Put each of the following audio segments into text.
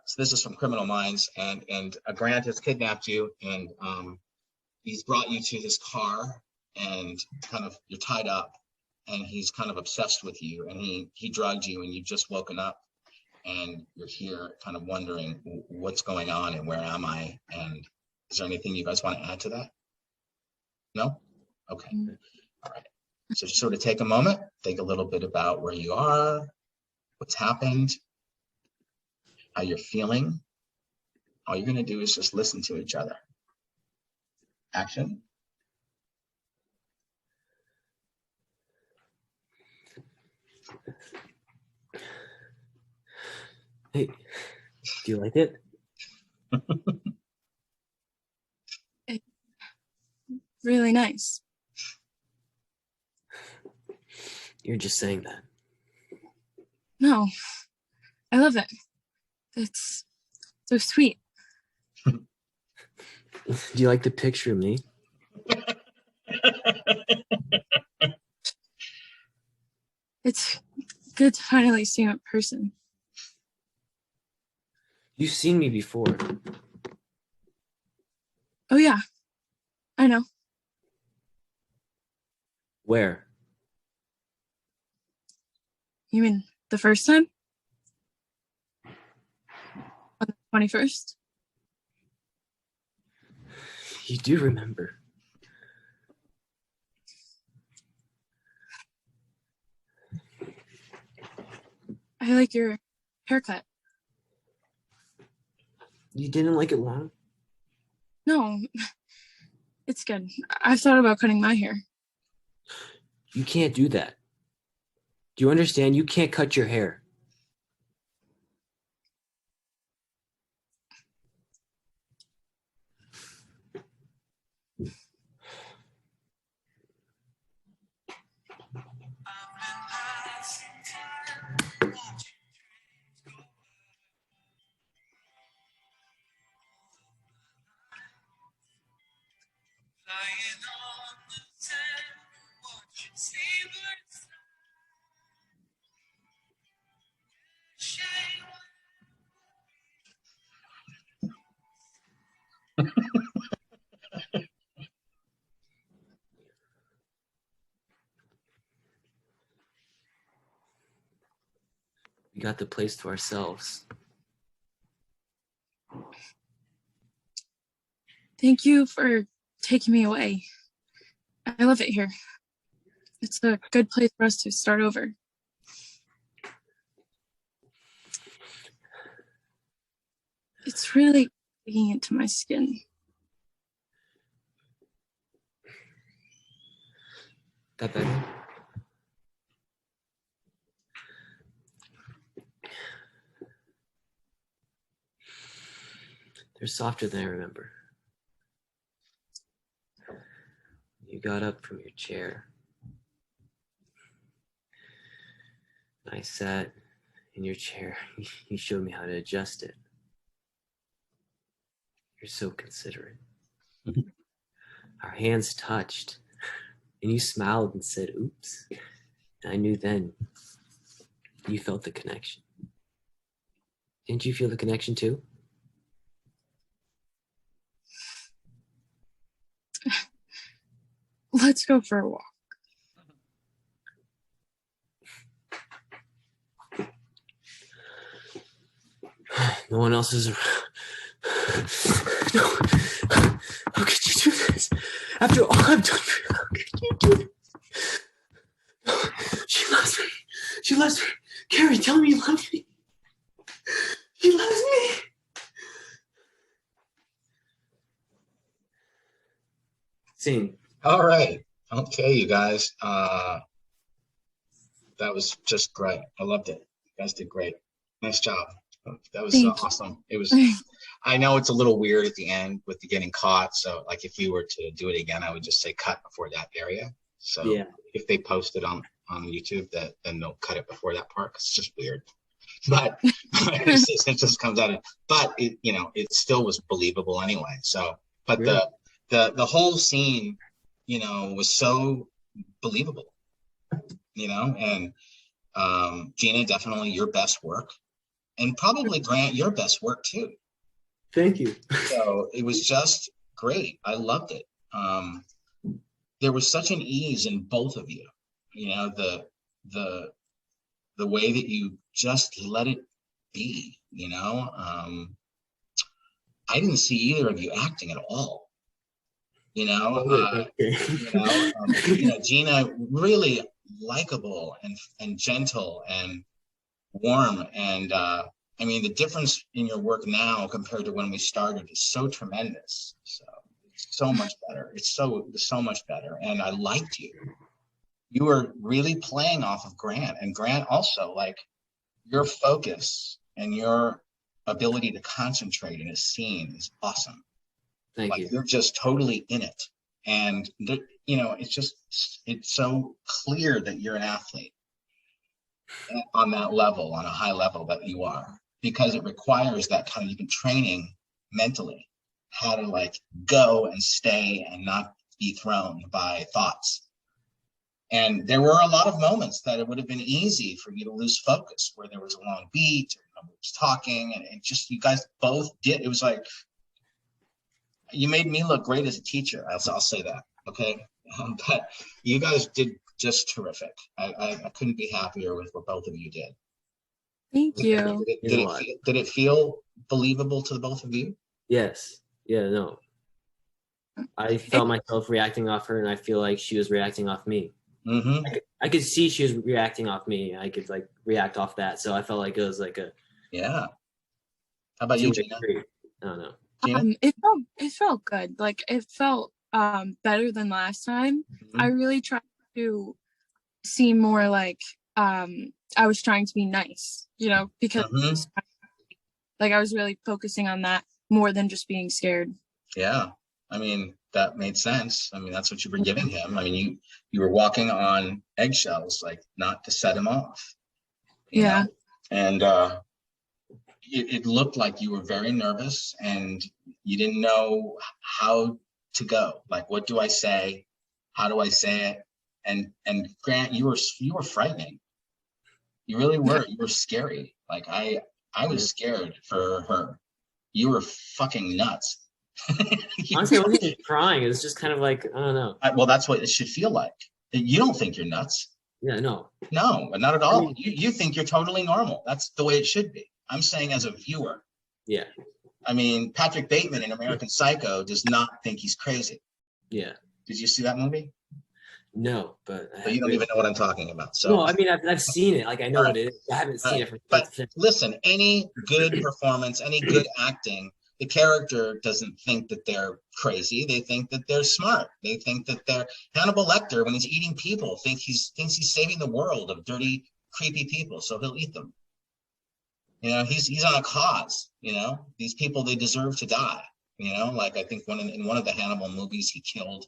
So this is from Criminal Minds, and Grant has kidnapped you, and he's brought you to his car, and kind of you're tied up, and he's kind of obsessed with you, and he drugged you, and you've just woken up, and you're here kind of wondering what's going on and where am I, and is there anything you guys want to add to that? No? Okay. All right. So just sort of take a moment, think a little bit about where you are, what's happened, how you're feeling. All you're going to do is just listen to each other. Action. Hey, do you like it? It's really nice. You're just saying that. No, I love it. It's so sweet. Do you like the picture of me? It's good to finally see him in person. You've seen me before. Oh yeah, I know. Where? You mean the first time? On the 21st? You do remember. I like your haircut. You didn't like it long? No, it's good. I've thought about cutting my hair. You can't do that. Do you understand? You can't cut your hair. We got the place to ourselves. Thank you for taking me away. I love it here. It's a good place for us to start over. It's really digging into my skin. That better? They're softer than I remember. You got up from your chair. I sat in your chair. You showed me how to adjust it. You're so considerate. Our hands touched, and you smiled and said, oops. And I knew then you felt the connection. Didn't you feel the connection too? Let's go for a walk. No one else is around. No. How could you do this? After all I've done for you, how could you do this? No. She loves me. She loves me. Carrie, tell me you love me. She loves me. Scene. All right. Okay, you guys. That was just great. I loved it. You guys did great. Nice job. That was awesome. It was. I know it's a little weird at the end with the getting caught. So, like, if we were to do it again, I would just say cut before that area. So, Yeah. if they post it on YouTube, then they'll cut it before that part. 'Cause it's just weird. But it just comes out. But it, it still was believable anyway. So, but Really? the whole scene, was so believable. And Gina, definitely your best work. and probably, Grant, your best work too. Thank you. So it was just great. I loved it. There was such an ease in both of you. You know, the way that you just let it be. You know, I didn't see either of you acting at all. You know, Gina really likable and gentle and warm, and I mean, the difference in your work now compared to when we started is so tremendous. So it's so much better. It's so much better. And I liked you. You were really playing off of Grant, and Grant also, like, your focus and your ability to concentrate in a scene is awesome. Thank you. You're just totally in it. And, you know, it's so clear that you're an athlete on that level, on a high level that you are, because it requires that kind of, you've been training mentally how to like go and stay and not be thrown by thoughts. And there were a lot of moments that it would have been easy for you to lose focus, where there was a long beat, or nobody was talking, and it just, you guys both did. It was like, you made me look great as a teacher. I'll say that, okay? But you guys did just terrific. I couldn't be happier with what both of you did. Thank you. Did it feel believable to the both of you? Yes. Yeah, no. I felt myself reacting off her, and I feel like she was reacting off me. Mm-hmm. I could see she was reacting off me. I could like react off that. So I felt like it was like a How about you, Gina? I don't know. Gina? It felt good. Like it felt better than last time. Mm-hmm. I really tried to seem more like I was trying to be nice, you know, because like I was really focusing on that more than just being scared. Yeah, I mean, that made sense. I mean, that's what you were giving him. I mean, you were walking on eggshells, like, not to set him off. You know? And it looked like you were very nervous and you didn't know how to go. Like, what do I say? How do I say it? And Grant, you were frightening. You really were. You were scary. Like I was scared for her. You were fucking nuts. Honestly, I wasn't even crying. It was just kind of like, I don't know. Well, that's what it should feel like. You don't think you're nuts. Yeah, no. No, not at all. You think you're totally normal. That's the way it should be. I'm saying as a viewer. Yeah. I mean, Patrick Bateman in American Psycho does not think he's crazy. Yeah. Did you see that movie? No, but you don't even know what I'm talking about. So, no, I mean, I've seen it. Like, I know what it is. I haven't seen it. But listen, any good performance, any good acting, the character doesn't think that they're crazy. They think that they're smart. They think that they're Hannibal Lecter, when he's eating people, thinks he's saving the world of dirty, creepy people. So he'll eat them. You know, he's on a cause. You know, these people, they deserve to die. You know, like I think in one of the Hannibal movies, he killed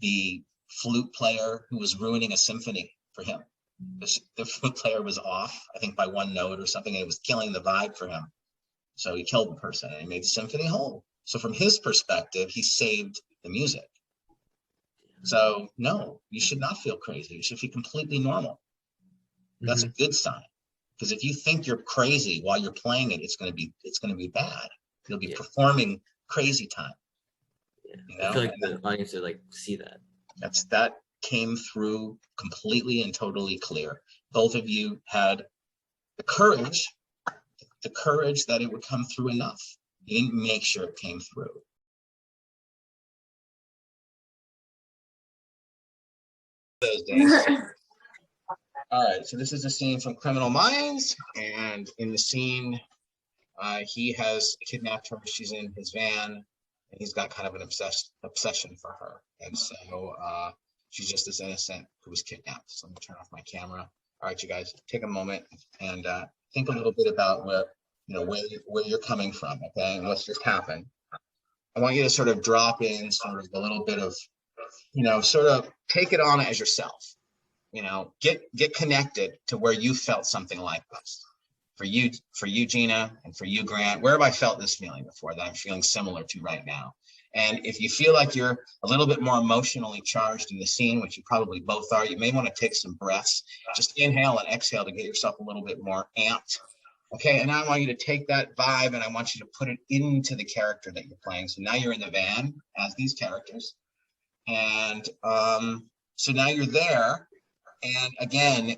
the flute player who was ruining a symphony for him. The flute player was off, I think, by one note or something, and it was killing the vibe for him. So he killed the person and he made the symphony whole. So from his perspective, he saved the music. So no, you should not feel crazy. You should feel completely normal. That's a good sign. Because if you think you're crazy while you're playing it, it's gonna be bad. You'll be performing crazy time. Yeah. You know? I feel like the audience would like see that. That came through completely and totally clear. Both of you had the courage that it would come through enough. You didn't make sure it came through. Those days. All right, so this is a scene from Criminal Minds, and in the scene, he has kidnapped her. She's in his van, and he's got kind of an obsession for her, and so she's just this innocent who was kidnapped. So let me turn off my camera. All right, you guys, take a moment and think a little bit about where you're coming from, okay, and what's just happened. I want you to sort of drop in sort of a little bit of, sort of take it on as yourself. Get connected to where you felt something like this. For you, Gina, and for you, Grant, where have I felt this feeling before that I'm feeling similar to right now? And if you feel like you're a little bit more emotionally charged in the scene, which you probably both are, you may want to take some breaths. Just inhale and exhale to get yourself a little bit more amped Okay, and now I want you to take that vibe and I want you to put it into the character that you're playing. So now you're in the van as these characters. And so now you're there. And again,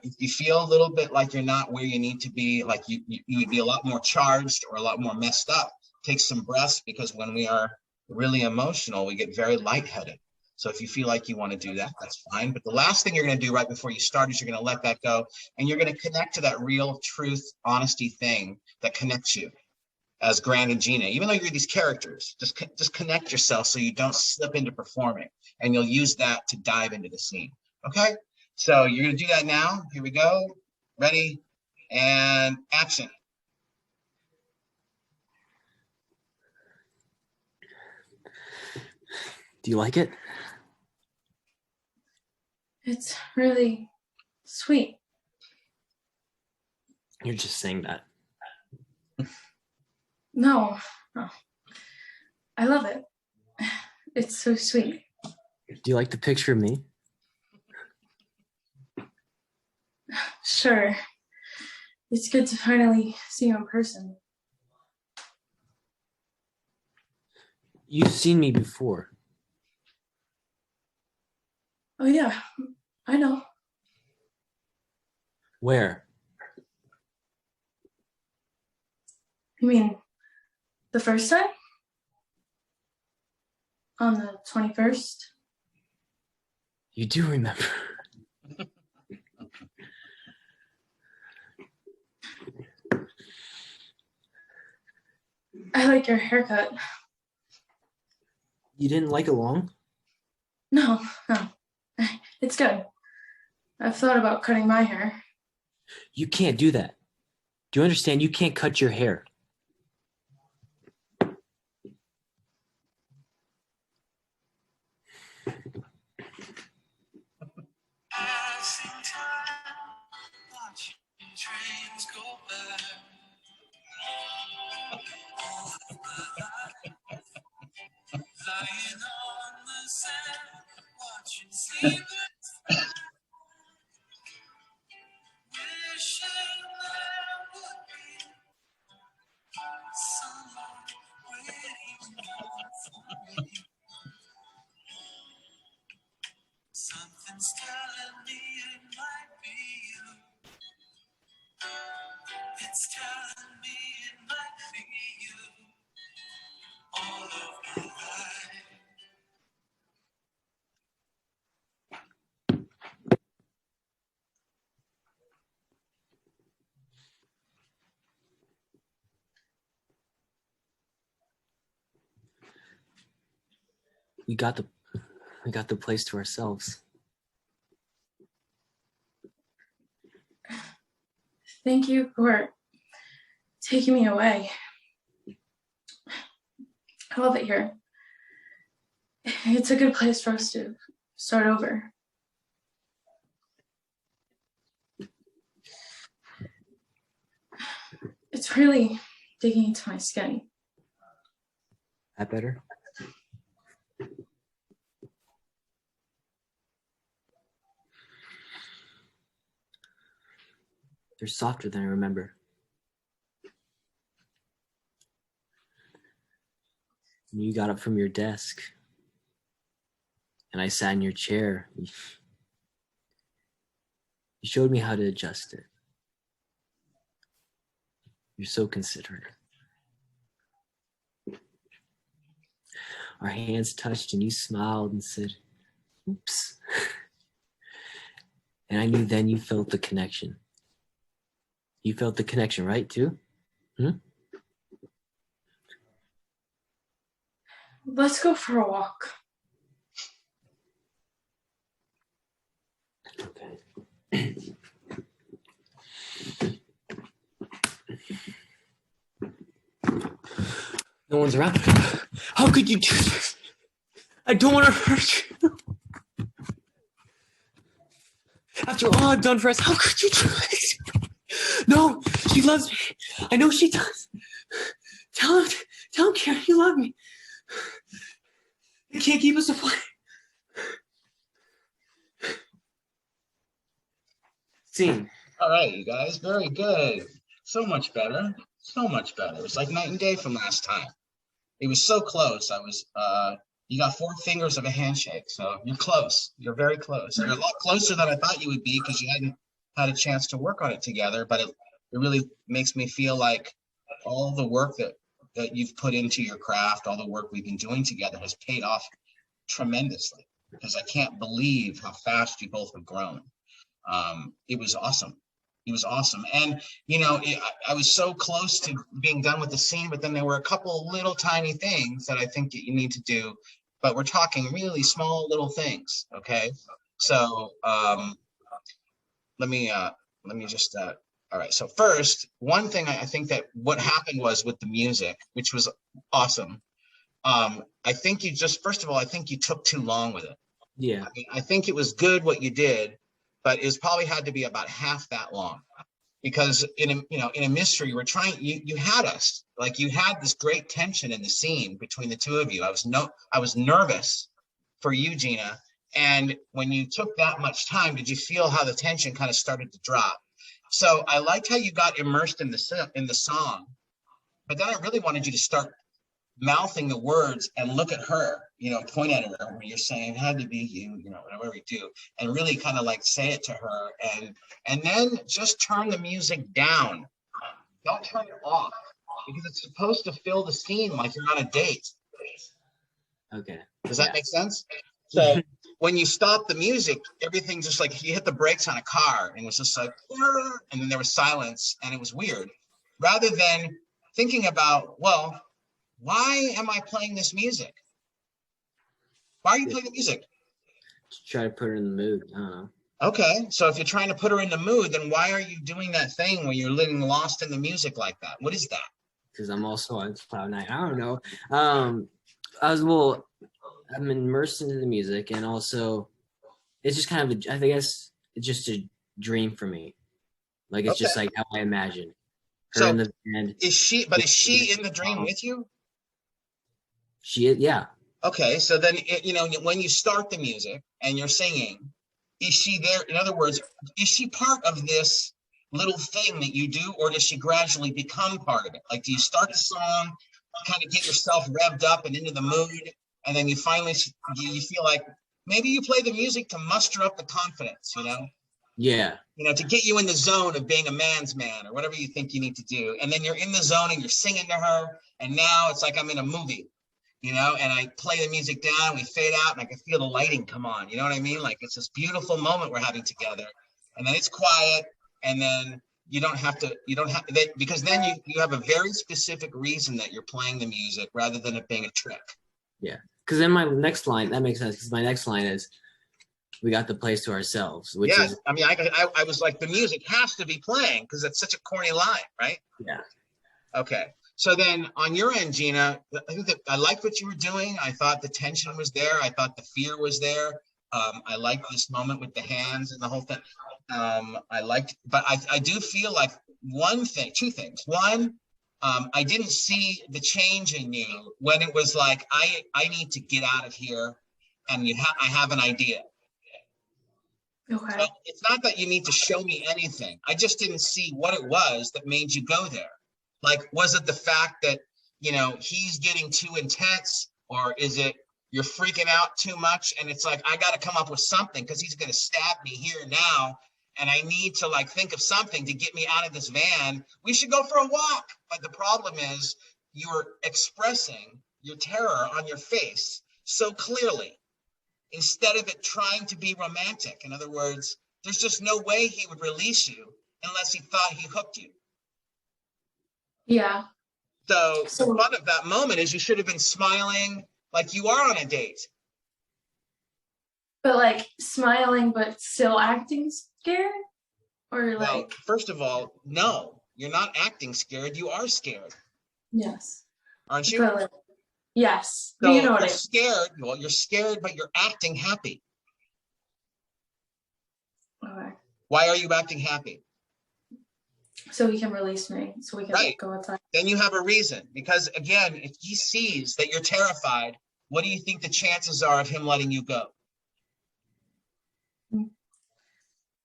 if you feel a little bit like you're not where you need to be, like you would be a lot more charged or a lot more messed up, take some breaths, because when we are really emotional, we get very lightheaded. So if you feel like you want to do that, that's fine. But the last thing you're going to do right before you start is you're going to let that go. And you're going to connect to that real truth, honesty thing that connects you as Grant and Gina. Even though you're these characters, just connect yourself so you don't slip into performing. And you'll use that to dive into the scene. Okay? So you're going to do that now. Here we go. Ready? And action. Do you like it? It's really sweet. You're just saying that. No. I love it. It's so sweet. Do you like the picture of me? Sure. It's good to finally see you in person. You've seen me before. Oh yeah, I know. Where? You mean the first time? On the 21st? You do remember. I like your haircut. You didn't like it long? No. It's good. I've thought about cutting my hair. You can't do that. Do you understand? You can't cut your hair. Something's telling me it might be you. It's telling me it might be you. All of my life. We got the place to ourselves. Thank you for taking me away. I love it here. It's a good place for us to start over. It's really digging into my skin. That better? They're softer than I remember. When you got up from your desk and I sat in your chair, you showed me how to adjust it. You're so considerate. Our hands touched and you smiled and said, oops. And I knew then you felt the connection. You felt the connection, right, too? Let's go for a walk. Okay. No one's around. How could you do this? I don't want to hurt you. After all I've done for us, how could you do this? No, she loves me. I know she does. Tell him, Karen, you love me. You can't keep us apart. Scene. All right, you guys, very good. So much better. So much better. It's like night and day from last time. It was so close. You got 4 fingers of a handshake, so you're close. You're very close. You're a lot closer than I thought you would be because you hadn't had a chance to work on it together. But it really makes me feel like all the work that you've put into your craft, all the work we've been doing together has paid off tremendously, because I can't believe how fast you both have grown. It was awesome. It was awesome. And, you know, I was so close to being done with the scene, but then there were a couple little tiny things that I think that you need to do, but we're talking really small little things. Okay. So, let me just, all right. So first, one thing I think that what happened was with the music, which was awesome. I think you just, first of all, I think you took too long with it. Yeah. I mean, I think it was good what you did, but it's probably had to be about half that long, because in a mystery, we're trying, you had us, like, you had this great tension in the scene between the two of you. I was nervous for you, Gina. And when you took that much time, did you feel how the tension kind of started to drop? So I liked how you got immersed in the song, but then I really wanted you to start mouthing the words and look at her, point at her where you're saying it had to be you, whatever we do, and really kind of like say it to her, and then just turn the music down. Don't turn it off, because it's supposed to fill the scene like you're on a date. Okay. Does that make sense? So when you stop the music, everything just like you hit the brakes on a car, and it was just like, and then there was silence, and it was weird. Rather than thinking about, well, why am I playing this music? Why are you playing the music? To try to put her in the mood. I don't know. Okay, so if you're trying to put her in the mood, then why are you doing that thing when you're living lost in the music like that? What is that? Because I'm also on cloud nine. I don't know. I'm immersed into the music, and also it's just kind of I guess it's just a dream for me. Like it's just like how I imagine her So in the band. Is she in the dream with you? She is, yeah. Okay, so then when you start the music and you're singing, is she there? In other words, is she part of this little thing that you do, or does she gradually become part of it? Like, do you start the song, kind of get yourself revved up and into the mood, and then you finally you feel like maybe you play the music to muster up the confidence, Yeah. To get you in the zone of being a man's man, or whatever you think you need to do. And then you're in the zone and you're singing to her, and now it's like I'm in a movie, and I play the music down, we fade out, and I can feel the lighting come on. You know what I mean? Like, it's this beautiful moment we're having together, and then it's quiet, and then you don't have because then you have a very specific reason that you're playing the music rather than it being a trick. Yeah. Because then my next line, that makes sense, because my next line is, we got the place to ourselves, which is, I mean, I was like, the music has to be playing because it's such a corny line, right? Yeah. Okay. So then on your end, Gina, I think that I liked what you were doing. I thought the tension was there. I thought the fear was there. I liked this moment with the hands and the whole thing. But I do feel like two things. One, I didn't see the change in you when it was like, I need to get out of here, and I have an idea. Okay. So it's not that you need to show me anything. I just didn't see what it was that made you go there. Like, was it the fact that, he's getting too intense, or is it you're freaking out too much? And it's like, I got to come up with something because he's going to stab me here now. And I need to think of something to get me out of this van. We should go for a walk. But the problem is you're expressing your terror on your face so clearly, instead of it trying to be romantic. In other words, there's just no way he would release you unless he thought he hooked you. Yeah. So the fun of that moment is you should have been smiling like you are on a date. But smiling, but still acting scared? Or Well, first of all, no, you're not acting scared. You are scared. Yes. Aren't you? But yes. So You know what you're I mean. scared. Well, you're scared, but you're acting happy. Okay. Why are you acting happy? So he can release me. So we can go outside. Then you have a reason. Because again, if he sees that you're terrified, what do you think the chances are of him letting you go?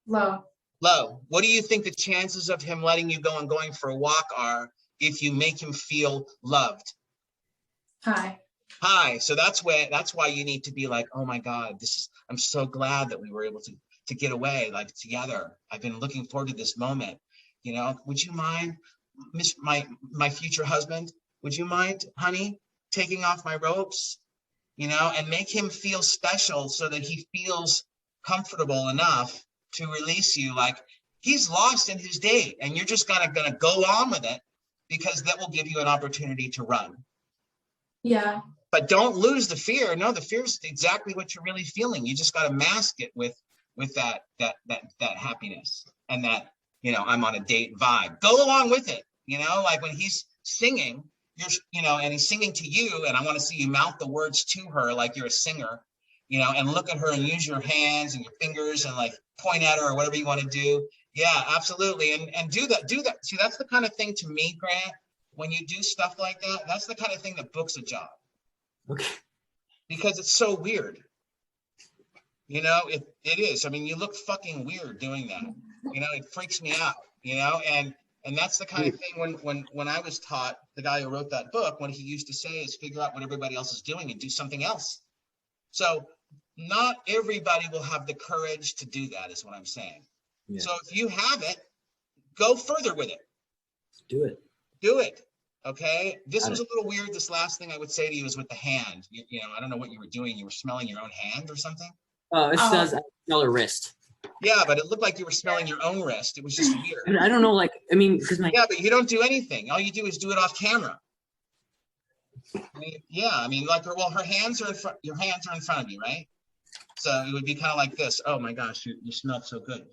Low. Lo, what do you think the chances of him letting you go and going for a walk are if you make him feel loved? Hi. Hi. So that's why you need to be like, oh my God, I'm so glad that we were able to get away like together. I've been looking forward to this moment. You know, would you mind, my future husband, would you mind, honey, taking off my ropes? You know, and make him feel special so that he feels comfortable enough to release you. Like he's lost in his date and you're just gonna go on with it because that will give you an opportunity to run. Yeah. But don't lose the fear. No, the fear is exactly what you're really feeling. You just got to mask it with that happiness and that, you know, I'm on a date vibe. Go along with it. You know, like when he's singing, and he's singing to you, and I want to see you mouth the words to her like you're a singer, you know, and look at her and use your hands and your fingers and like point at her or whatever you want to do. Yeah, absolutely. And do that. See, that's the kind of thing to me, Grant, when you do stuff like that, that's the kind of thing that books a job. Okay. Because it's so weird. You know, it is. I mean, you look fucking weird doing that. You know, it freaks me out, you know, and that's the kind of thing when I was taught, the guy who wrote that book, what he used to say is figure out what everybody else is doing and do something else. So not everybody will have the courage to do that is what I'm saying. Yeah. So if you have it, go further with it. Do it. Do it. Okay. This was a little weird. This last thing I would say to you is with the hand. You know, I don't know what you were doing. You were smelling your own hand or something? Oh, it says I smell her wrist. Yeah, but it looked like you were smelling your own wrist. It was just weird. I don't know, like, I mean, because Yeah, but you don't do anything. All you do is do it off camera. I mean, like, well, her hands are in front. Your hands are in front of you, right? So it would be kind of like this. Oh my gosh, you smell so good.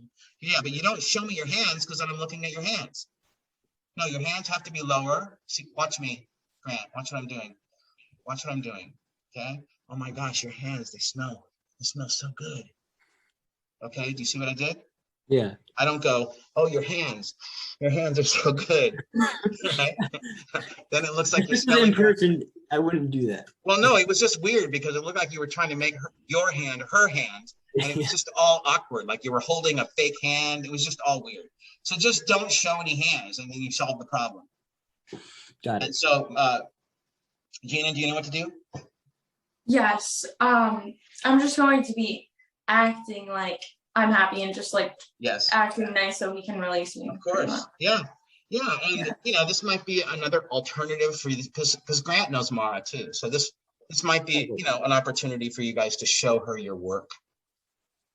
Yeah, but you don't show me your hands because then I'm looking at your hands. No, your hands have to be lower. See, watch me, Grant. Watch what I'm doing. Watch what I'm doing. Okay. Oh my gosh, your hands, they smell so good. Okay, do you see what I did? Yeah. I don't go, oh, your hands are so good. Right? Then it looks like you're smelling. In person, I wouldn't do that. Well, no, it was just weird because it looked like you were trying to make your hand her hand, and it was just all awkward, like you were holding a fake hand. It was just all weird. So just don't show any hands, and then you solve the problem. Got it. And so, Gina, do you know what to do? Yes. I'm just going to be acting like I'm happy and just like acting nice so he can release me. Of course. Yeah. And you know, this might be another alternative for you because Grant knows Mara too. So this might be, you know, an opportunity for you guys to show her your work.